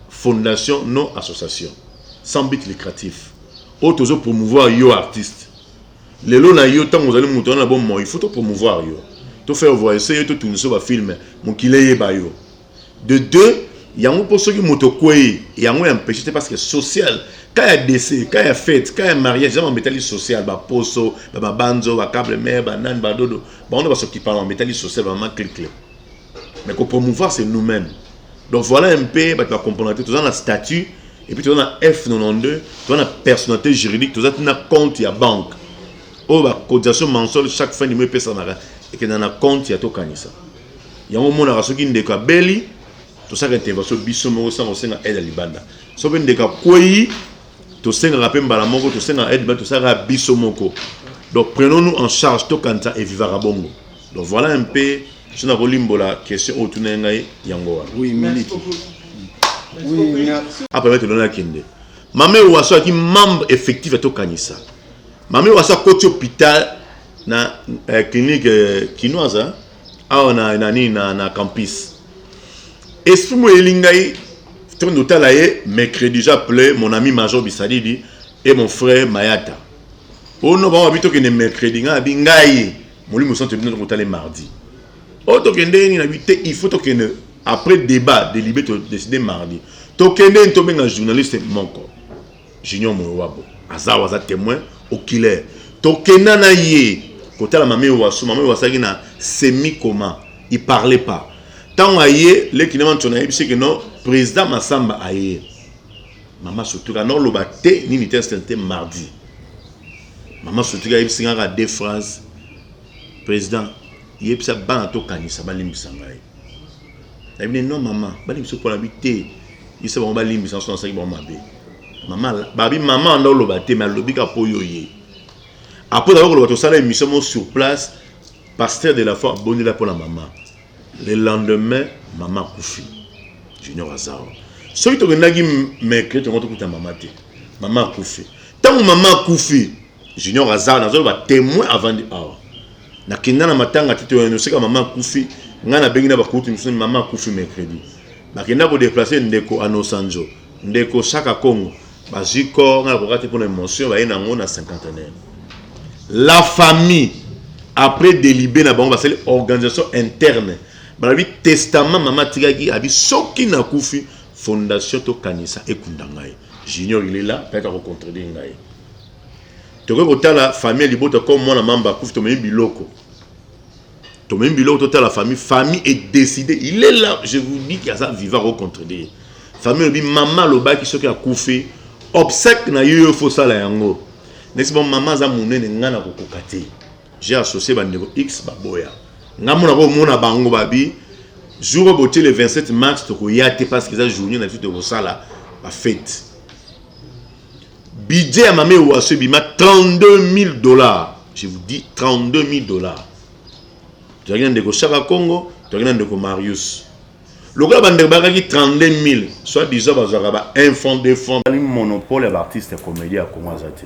fondation non association sans but lucratif. Autres promouvoir yo artiste. Les lots na yo tant vous allez monter na bon moment, il faut te promouvoir yo. To faire voir essayer to tourner sur un film mon kilé ba yo. De deux, il y a un pour ceux qui moto quoi, il y a un empêché parce que social. Quand il y a décès, quand il y a fête, quand il y a mariage, on métallique social, ba poso, ba banzo, ba câble mère, ba nan, ba dodo. Ba on va s'occuper en métallique social vraiment clé. Mais qu'on promouvoir c'est nous-mêmes. Donc voilà un peu, bah tu vas comprendre tout ça dans statut et puis tu as un F92, tu as une personnalité juridique, tu as un compte il y a banque. Oh bah cotisation mensuelle chaque fin du mois pèse ça et que dans un compte il y a tout canisa. Il y a un moment où qui ndeka beli, tout ça intervention bisomo sans au sein aide à libanda. So ben ndeka koi, tout ça rappel balamoko, tout ça aide tout ça bisomoko. Donc prenons-nous en charge tout kanta et vivara bongo. Donc voilà un peu je n'ai pas la question autour de Yangoa. Oui, Miliki. Oui, après, tu donnes la kinde. Maman Ouasso qui membre effectif de Tokanisa. Maman Ouasso côté hôpital na clinique chinoise on a na campus. Esprit mo elingai train d'hôtel mercredi j'appelé mon ami Major Bissadidi et mon frère Mayata. On va habiter que mercredi ngai moli mo centre de hôtel mardi. Il faut que après débat délibéré décider mardi. Tokende tombe un journaliste monko. Junior Mouwabo. Azawaza témoin au killer. Tokenda na ye côté la mamé Ouasso qui na semi coma. Il parlait pas. Tant aye les qui n'ont c'est que non président Massamba aye. Maman surtout non lobate ni c'était mardi. Maman surtout il singa deux phrases. Président il y a ça ban to kanisa balimisa ngai. Na bine non maman, balimisa pour l'habiter. Il se bon balimisa son ça bon mabe. Maman babi maman ndo lo baté mais lobi ka poyo ye. Après d'avoir le bateau ça émission sur place, pasteur de la foi bonne là pour la maman. Le lendemain, maman koufi. Junior Azaro. Celui to nagi mercredi to kuta maman té. Maman koufi. Tant maman koufi, Junior Azaro nazo ba témoin avant de na kinda na matanga tito no seka maman kufi ngana bengina ba kutu msoni maman kufi mercredi bakenda ko déplacer ndeko anosanjo ndeko Chaka Congo baziko ngana ko kati pour l'émotion ba ina ngona cinquantenaire la famille après délibéré na bango basali organisation interne ba bi testament maman tigaki abi soki na kufi fondation to kanisa ekunda ngai junior il est là peut être contredire ngai. Tu vois la famille libota comme moi la mamba kouf to même biloko. To même biloko to la famille est décidée. Il est là, je vous dis qu'il y a ça vivant au contredire. Famille bi maman loba qui soki a koufi obsèque na yo faut ça la yango. N'est-ce pas maman za munene ngana ko kokate. J'ai associé bandeko X baboya. Ngamona ko mona bango babi jour boté le 27 mars to ko yate parce que ça journée na tout de ça là ba fête. Budget à Mamé Ouasso bima $32 000. Je vous dis $32 000. Tu regardes de Chaka Congo, tu regardes de Marius. Le gars qui 32 000, soit disant un fonds de fonds. Le monopole des artistes et comédiens à Komazati.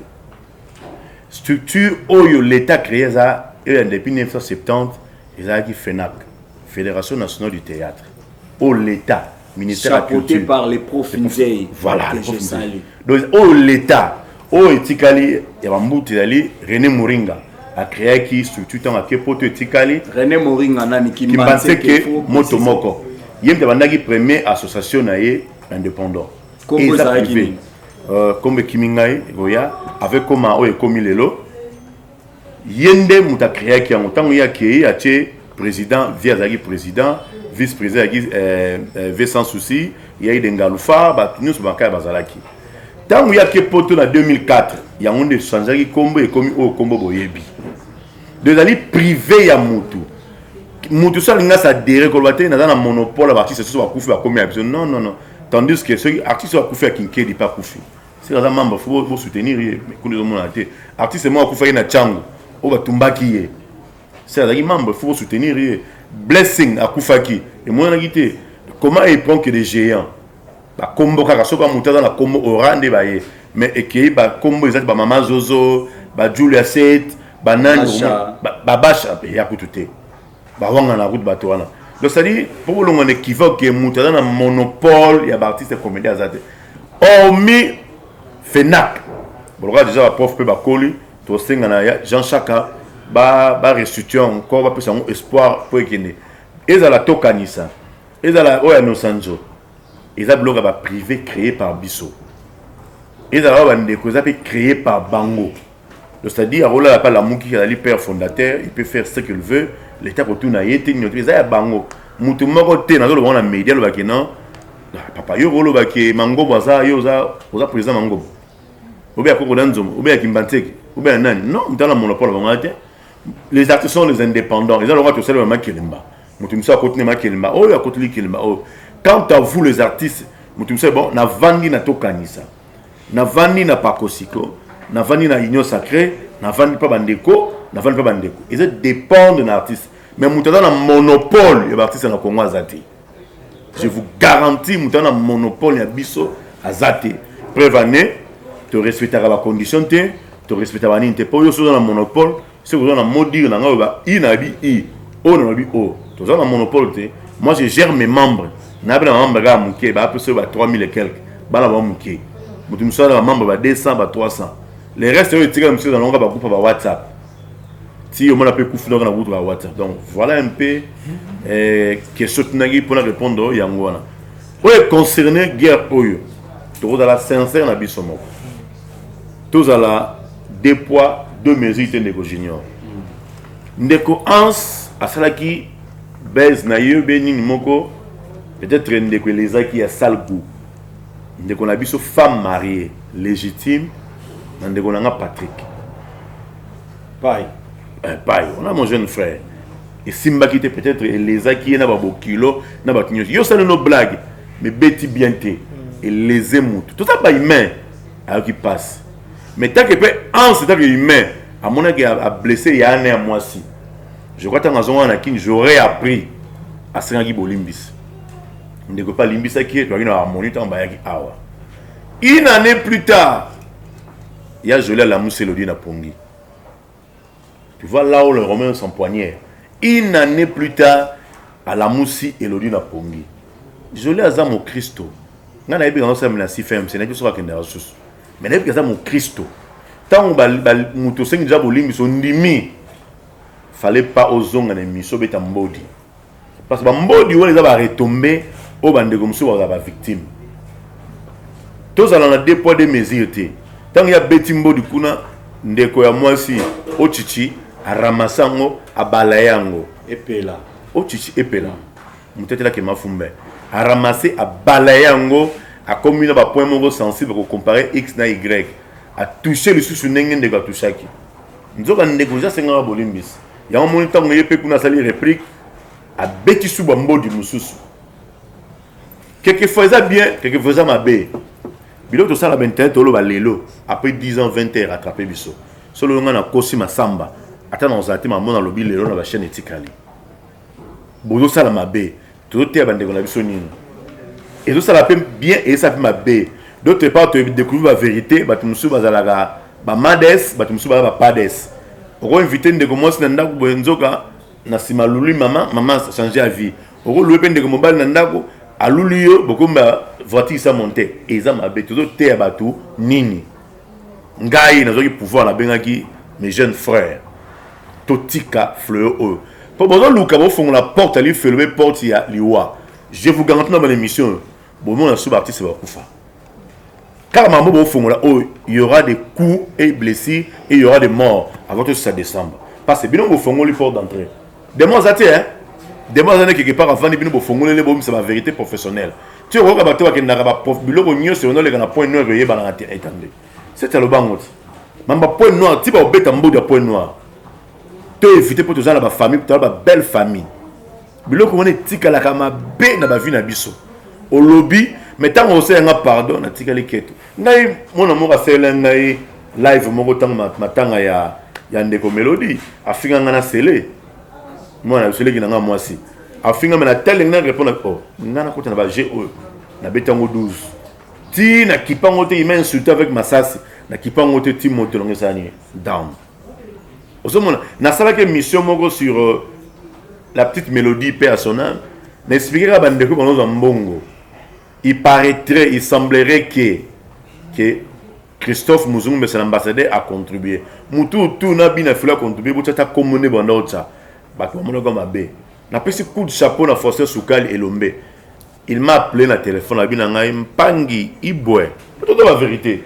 Structure où l'État créé ça depuis 1970, ils ont dit FENAC, Fédération nationale du théâtre. Où l'État. Ministère chapeauté par les profs Nzei. Voilà, les profs Nzei. Donc, au l'État, au Etikali, il y a René Moringa a créé qui structure tant que poto Etikali. René Moringa nani qui pensait que Motomoko. Il y a une première association indépendante. Comme Kimingai, avec comment on est commis les lots. Yende Mouta créé qui a longtemps il y a président, via Zagi président. vice-président V sans souci, il y a eu des Ngaloufa, nous sommes en Bazalaki. Tant qu'il y a que poto en 2004, il y a un de changer qui combo et comme au combo boyebi. Deux années privés à Moutou. Moutou ça l'inga ça derrière colbaté dans un monopole à artiste ce soit koufi à combien non non non. Tandis que ceux artistes sont koufi à kinké dit pas koufi. C'est un membre faut soutenir mais qu'on nous monte artiste moi koufi na chango au ba tumbaki. C'est un membre faut soutenir blessing à koufaki et moi na gité comment il prend que des géants. Ba combo kaka soka muta dans la combo orande ba ye mais ekei ba combo exact ba mama Zozo ba Julia Set ba Nani ba Basha ya kutute ba wanga na route ba toana donc ça dit pour le on équivoque que muta dans un monopole ya ba artiste comédien azate hormis Fenac bon là déjà prof pe ba koli to senga na Jean Chaka ba restituer encore ba pesa un espoir pour ekene ezala tokanisa ezala oya no sanjo. Ils ont bloqué privé créé par Bisso. Ils ont créé par Bango. C'est-à-dire, il n'y a pas la mouki qui est le père fondateur, il peut faire ce qu'il veut. L'État retourne à Yété, il y a Bango. Moutou Mokoté, dans le média, le baké non. Papa, yo le baké Mango, oza président Mango. Ou bien Kokodanzom, ou bien Kimbanteke, ou bien Nani. Non, dans le monopole, les artistes sont les indépendants. Ils ont le droit de se faire Makelimba. Moutou Moussa a continué Makelimba. Oh, il a continué Makelimba. Quant à vous les artistes, vous bon, na vandi na tokanisa, na vandi na pakosiko, na vandi na union sacrée, na vandi pas bandeko, na vandi pas bandeko. Ils dépendent de l'artiste. Mais vous avez un monopole, les artistes na Congo azati. Je vous garantis, vous avez un monopole ya biso azati. Prévenez, tu respecteras la condition tu respecteras la ninte. Pour vous dans un monopole, si vous avez un mot dire, na ngaba i na bi i, o na bi o. Tu as un monopole moi je gère mes membres. Na bela membre ga muké ba peu sur 3000 et quelques bala ba muké mutu musala ba membre ba 200 ba 300 les restes eux tika monsieur dans longa ba groupe ba WhatsApp si on a peu coup dans la groupe ba WhatsApp donc voilà un peu question tunagi pour répondre yango wana oye concerné guerre oyo to dans la sincère na biso moko tous à la deux poids deux mesures te ndeko junior ndeko ans asalaki base na yo benini moko. Peut-être que les gens qui ont sale goût. Nous avons une femme mariée, légitime. Nous avons Patrick. Paille. On a mon jeune frère. Et Simba qui était peut-être les gens qui ont un kilo. Ils ont nos blagues. Mais Betty Bienté. Et les émoutes. Tout ça, pas humain. Alors qui passe. Mais tant que c'est humain. À mon avis, a blessé il y a un an à moi aussi. Je crois que j'aurais appris à Sengi Bolimbis. Ne peut pas limbisa qui est une harmonie en bayaki awa. Une année plus tard, il y a Jolie à la mousse Elodie na Pongi. Tu vois là où le Romain s'empoignait. Une année plus tard, à la mousse Elodie na Pongi. Jolie à Zamo Christo. N'a pas eu besoin de si ferme, c'est n'est que sur la ressources. Mais n'a pas eu mon Christo. Tant que mouto seng déjà bolim son dimi. Fallait pas aux ongles et miso beta mbodi. Parce que mbodi on les a retombé. Au bande comme ça, on va victime. Tous allons à deux poids de mesures. Tant qu'il y a Betimbo du Kuna, ndeko ya moi si, au chichi, à ramassango, à balayango. Et puis là. Au chichi, et puis là. Moutet là qui m'a fumé. À ramasser, à balayango, à combiner un point mongo sensible pour comparer X na Y. À toucher le sous nengen de Gatouchaki. Nous avons négocié 50 bolimbis. Il y a un moment où il y a une sali réplique à Betisou Bambo du Moussous. Quelquefois ça bien, quelquefois ça m'a bé. Bilo to sala benten to lo ba lelo après 10 ans 20 heures rattraper biso. Solo nga na kosi masamba. Ata na ozati ma mona lobi lelo na ba chaîne etikali. Bozo sala ma bé. To te bande ko na biso nini. Et tout ça la fait bien et ça fait ma bé. D'autre part tu découvrir la vérité, ba tu musu bazalaga ba mades, ba tu musu ba pades. Oko inviter de commencer na ndako bonzoka na simaluli maman changer la vie. Oko louer pen de mobile na ndako alulio bokomba voiture ça monter et ça m'a bête tout te abatu nini ngai na zoki pouvoir la bengaki mes jeunes frères totika fleur eux pour bon luka bo fond la porte ali fermer porte ya liwa je vous garantis dans l'émission bon mon sous artiste va kufa car maman bo fond là il y aura des coups et blessés et il y aura des morts avant que ça décembre parce que bien au fond les portes d'entrée des morts hein demande quelque part avant de venir fongoler les bombes c'est ma vérité professionnelle tu vois que bateau qui n'a pas prof biloko nyo c'est on le gana point noir yeba na étendé c'est le bango mamba point noir ti ba obeta mboda point noir to éviter pour tous la famille pour la belle famille biloko on est tika la kama be na ba vie na biso au lobby mais tant on sait un pardon na tika les keto ngai mon amour a fait ngai live moko tang matanga ya ndeko Melody afinga ngana sele moi na sele kinanga moi si afinga mais na tel ngana répondre oh ngana kota na ba GO na betango 12 ti na kipango te imen insulté avec Masasi na kipango te ti moto longue sani down osomona na sala que mission moko sur la petite Mélodie paix à son âme n'expliquer à bandeko dans mbongo il paraîtrait il semblerait que Christophe Muzungu c'est l'ambassadeur a contribué mutu tout na bina fila contribuer pour ta commoner bando ça ba ko mono comme abe na pesi coup de chapeau na Foster Soukali et Lombe il m'a appelé na téléphone na bina ngai mpangi ibwe tout la vérité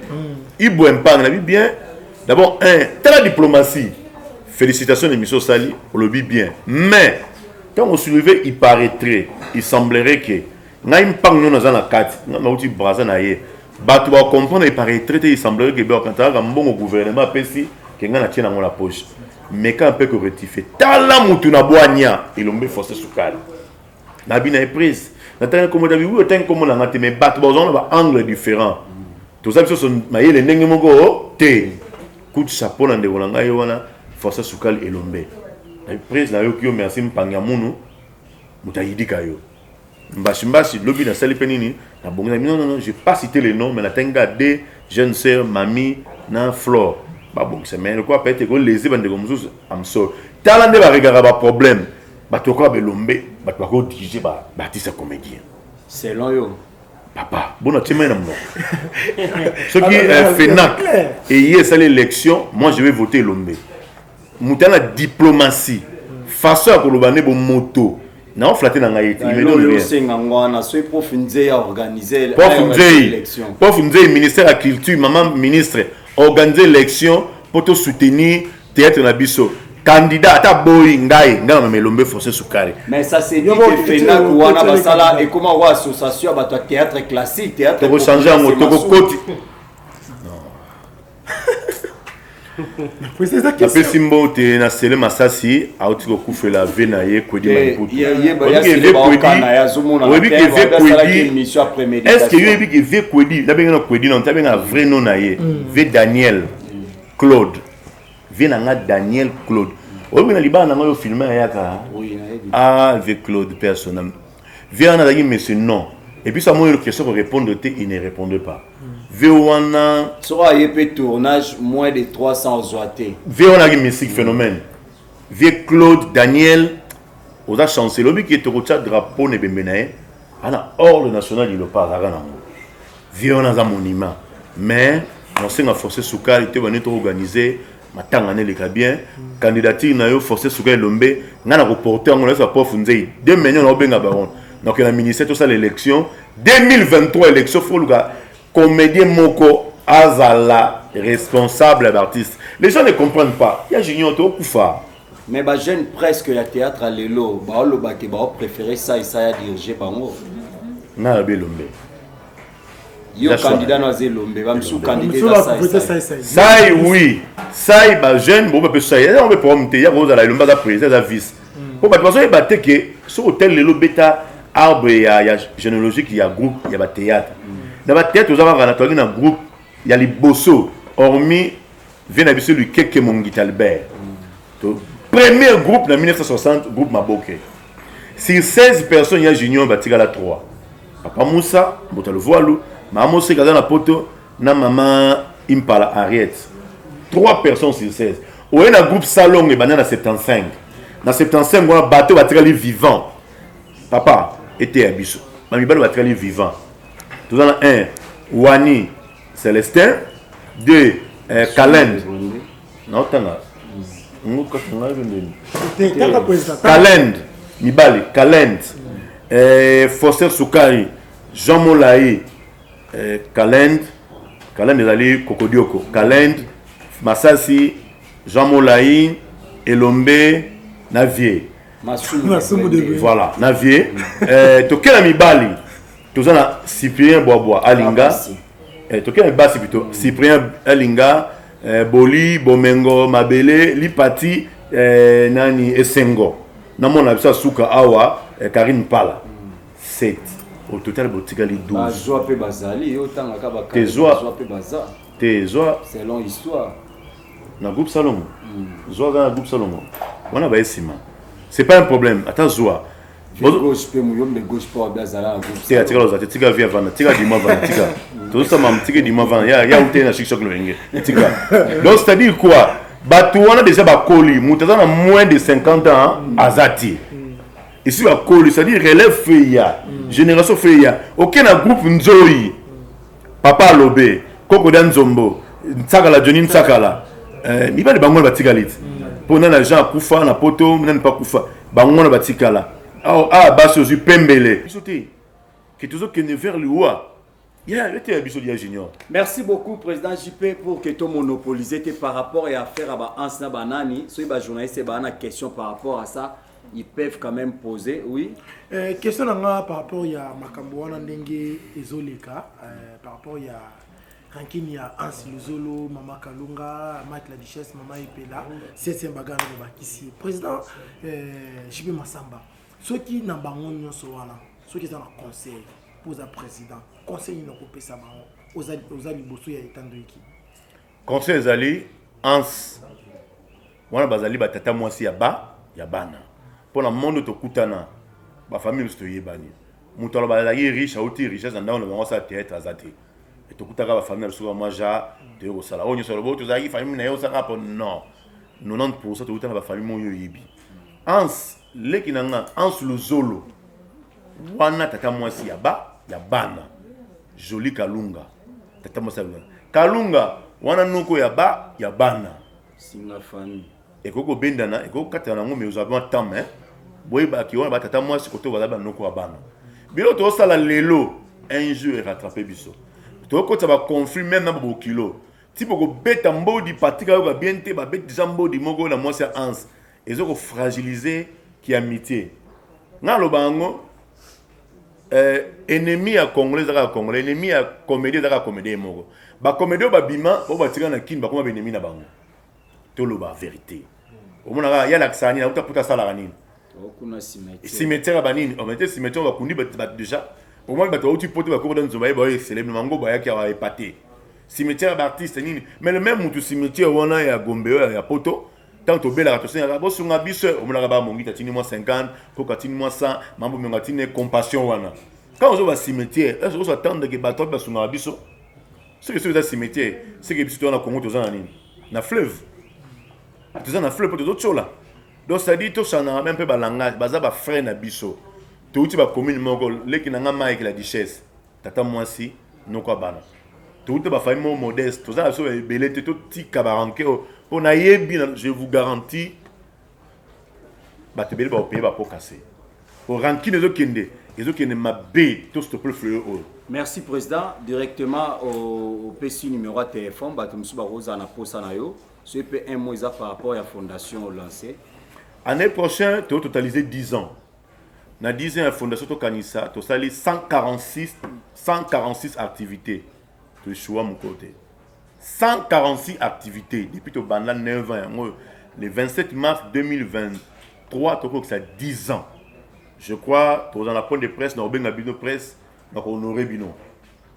ibwe mpangi na bien d'abord la diplomatie félicitations l'émission Sali pour le bien mais quand on soulevait il paraîtrait il semblerait que ngai mpangi nous dans la carte na uti braza na ye bato ba comprendre il paraîtrait il semblerait que quand on a un bon gouvernement pesi que ngana tient dans la poche mais quand on peut rectifier tala mutu na boania ilombe Foster Soukali na bina prise na tana comme davi oui autant comme la ngate mais bato bazon ba angle différent tout ça sont maïle ndenge moko te coup de chapeau na ndeko nga yo wana Foster Soukali ilombe na prise na yo ki yo merci mpanga munu mutayidika yo Mbashimbashi lobby na sali penini na bongo non j'ai pas cité les noms mais na tenga des jeunes sœurs mamie na Flore ba bon c'est mais quoi peut-être que les bande comme ça am so talande ba regarder ba problème ba to ko belombe ba to ko diriger ba artiste comédien selon yo papa bon tu m'aimes non ce qui FENAC et hier c'est l'élection moi je vais voter Lombe mutana diplomatie façon à kolobane bo moto non flatté dans Haïti il me donne bien c'est ngwana so profunde à organiser l'élection profunde ministère de la culture maman ministre organiser l'élection pour te soutenir théâtre na biso candidat ata boy ngai ngana Melombe Foster Soukali mais ça c'est dit que FENAC wana basala et comment wa association ba théâtre classique théâtre pour changer en moto côté après simbo te na sele Masasi a otiko kufela vena ye kwedi maputo est-ce que yebi ke ve kwedi na benga kwedi na tabenga vrai nom na ye ve Daniel Claude ve na nga Daniel Claude obi na libana nga yo filmer yaka ah ve Claude personnel ve na dagi monsieur non et puis ça moi une question pour répondre il ne répondait pas Véoana sera yépé tournage moins de 300 zoaté. Véoana qui musique phénomène. Vieux Claude Daniel aux a chancé lobby qui est au drapeau ne bembenae. Ana hors le national il le parle à Ranamo. Véoana za monument. Mais on s'est Foster Soukali était venu organiser matanga ne le bien candidature na yo Foster Soukali Lombe ngana reporter on laisse pas funzei 2 millions na benga baron. Donc la ministère tout ça l'élection 2023 élection faut comédien moko azala responsable d'artiste. Les gens ne comprennent pas. Il y a Junior to kufa. Mais ba jeune presque ya théâtre à lelo, ba lo ba ke ba préférer ça et ça ya diriger bango. Na belombe. Yo candidat na zelombe, ba msou candidat ça. Ça oui. Ça ba jeune bo ba ça. On peut pas monter ya roza la lomba za président za vice. Pour ba parce ba te que sur hôtel lelo beta arbre ya généalogique il y a groupe, il y a ba théâtre. Dans la tête, vous avez un groupe, il y a les Bosso, hormis Vénabiso, lui, Keke Mongit Albert. Premier groupe en 1960, groupe Maboke. Sur 16 personnes, il y a Junior Batigala 3. Papa Moussa, Bota le Voilou, Maman Moussa, Kazana Poto, na Maman Impala Ariette. 3 personnes sur 16. Ou un groupe Salon et Banana 75. Dans 75, on a un bateau Batigala vivant. Papa était à Bissou. Mamibalo Batigala vivant. Tout en 1, Wani Célestin, 2, Kalend. Non, Kalend, Mibali, Kalend, Foster Soukali, Jean Molaï, Kalend est allé Kokodioko, Kalend, Masasi, Jean Molaï, Elombe, Navier. Masumu de voilà Navier tokela mibali tozana Cyprien Boaboa Alinga tokela basi plutôt Cyprien Alinga Boli Bomengo Mabele Lipati nani Esengo namona bisa suka awa Karine Pala 7 au total botikali 12 bazwa pe bazali yo tanga ka ba bazwa pe baza tezwa selon histoire na groupe Salomon zwa na groupe Salomon wana ba esima c'est pas un problème attends zwa gauche pe muyombe gauche pour bazala na groupe tika tika loza tika via vana tika dima vana tika tout ça mam tika dima vana ya ute na shikshok lenge tika donc c'est à dire quoi batu wana déjà ba koli mutaza na moins de 50 ans azati ici ba koli c'est à dire relève feya génération feya aucun groupe nzoi papa lobe koko dan zombo ntsakala Johnny ntsakala mibali bango batika lit pour na gens kufa na poto nani pas kufa bango na batika la baso zu pembele bisoté qui toujours que ne vers le roi il y a été biso dia junior. Merci beaucoup président JP pour que tu monopolisé par rapport à affaire à ansna banani so ba journaliste ba na question par rapport à ça ils peuvent quand même poser oui question nga par rapport ya makambo wana ndenge ezoleka par rapport ya rankini ya Anse Luzolo, Mama Kalunga, Mike la Duchesse, Mama Epela, 7e bagana de Bakisi. Président JP Massamba, ceux qui n'ont pas ceux qui sont en conseil pour le président, conseil n'a pas pu savoir aux alliés bossou ya étant de qui. Conseil zali Anse, wana bazali batata mwasi ya ba ya bana. Pour le monde to kutana, ba famille sto yebani. Mutalo bazali riche, auti richesse ndao na bango sa théâtre azati. Et tout le monde famille sur moi ja de au sala on sur le bout tu famille na yo ça non 90% tout la famille mo yo yibi ans leki nanga ans Luzolo wana tata mwasi ya ba ya bana joli Kalunga tata mwasi Kalunga wana nuko ya ba ya bana singa famille et koko bendana et koko katana ngo mais uzaba temps hein boy ba ki wana ba tata mwasi koto ba nuko ya bana bilo to sala lelo un jour rattraper biso toko ça va conflit même dans beaucoup kilo type ko beta mbodi patika yo bien te ba bet déjà mbodi moko na moi c'est ans et zo ko fragiliser qui amitié na lo bango ennemi à congolais za congolais ennemi à comédie za comédie moko ba comédie ba bima ba tika na kin ba koma ennemi na bango to lo ba vérité au mona ya laksani na utaputa sala kanini okuna cimetière banini on mettait cimetière ba kundi ba déjà au moins bato uti pote ba ko dans zobaye ba célèbre mango ba ya ki a épaté cimetière d'artiste nini mais le même mutu cimetière wana ya Gombe ya poto tant to bela to senga bo sunga biso o mona ba mongi tatini moi 50 ko katini moi 100 mambo menga tine compassion wana quand on va cimetière est-ce qu'on s'attend que bato ba sunga biso ce que c'est un cimetière c'est que biso na Congo to zana nini na fleuve to zana fleuve to chola donc ça dit to sana même peu ba langage baza ba frère na biso tout tu vas commune moko leki nanga Mike la Duchesse tata mwasi noko bana tout tu vas famille modeste tout ça so belete tout ti kabaranke on a yebi je vous garantis ba te bele ba payer ba pour casser au ranking les okende mabe tout ce peu fleur. Merci président directement au PC numéro de téléphone ba tumsu ba rosa na posa na yo ce peut un mois par rapport à la fondation lancée année prochaine tu totaliser 10 ans. Na 10 ans la fondation Tokanisa, tu as 146 activités. Tu choix mon côté. 146 activités depuis tu as 9 ans. Le 27 mars 2023, tu as 10 ans. Je crois que tu as la point de presse, tu as une bino presse, tu as honoré bino.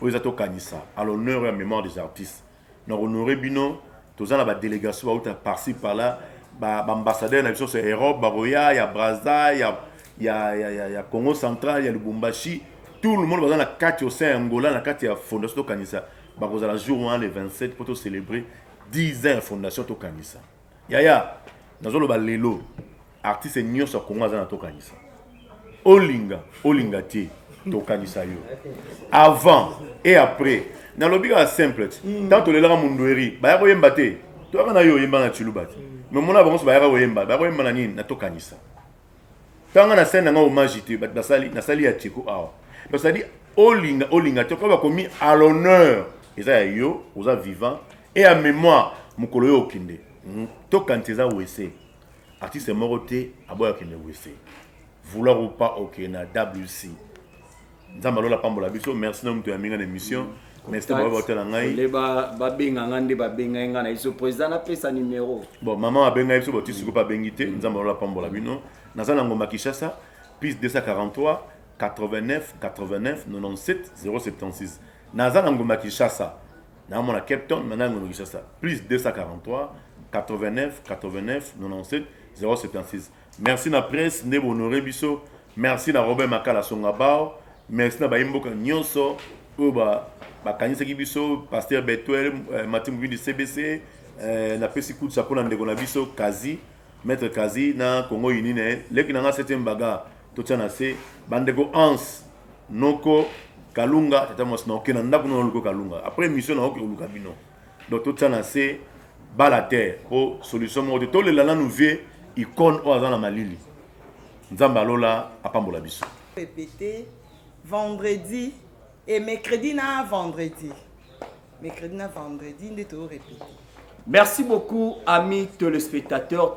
Pour les Tokanisa, à l'honneur et à la mémoire des artistes. Tu as honoré bino, tu as la délégation qui par-ci par-là, l'ambassadeur, c'est Europe, Baroya, il y a Brazza, il y a Congo central, il y a Lubumbashi, tout le monde va dans la carte au sein Angola, la carte la fondation Tokanisa. Bah vous allez jour le 27 pour célébrer 10 ans de fondation Tokanisa. Yaya, dans le balelo, artiste nyo sur Congo dans Tokanisa. Olinga ti Tokanisa yo. Avant et après, dans le biga simple. Tant que le la mundoeri, bah ko yemba te. To kana yo yemba na chulubati. Mais mon avance bah ko yemba na nini na Tokanisa. Tanga na scène nga hommage te basali ya Tchiko awa. Donc ça dit olinga te ko ba komi à l'honneur eza yo oza vivant et à mémoire mukolo yo okinde. To kanteza wese. artiste moroté aboya kende wese vouloir ou pas ok na WC nzamba lola pambola biso merci na mtu ya minga na émission merci ba hotel ngai le ba benga ngande ba benga ngana iso président na pesa numéro bon maman abenga biso botisi ko pa bengité nzamba lola pambola bino nazana ngoma Kinshasa plus 243 89 89 97 076 nazana ngoma Kinshasa na mona Cape Town na ngoma Kinshasa plus 243 89 89 97 076 merci na presse ne honoré biso merci na Robert Makala Songabao merci na baimboka nyonso oba bakanisa biso pasteur Betuel Mathieu Mubindi CBC na pesi coup de chapeau na ndeko na biso Kazi maître Kazi na Congo Unine leki na 7e baga to tana se bandeko Ans Noko Kalunga tata mos na okena ndako na luko Kalunga après mission na okuluka bino donc to tana se bala terre o solution mo de to le lana nouveau icône o azana malili nzamba lola apambola biso répéter vendredi et mercredi na vendredi. Mercredi na vendredi, on est répéter. Merci beaucoup, amis téléspectateurs.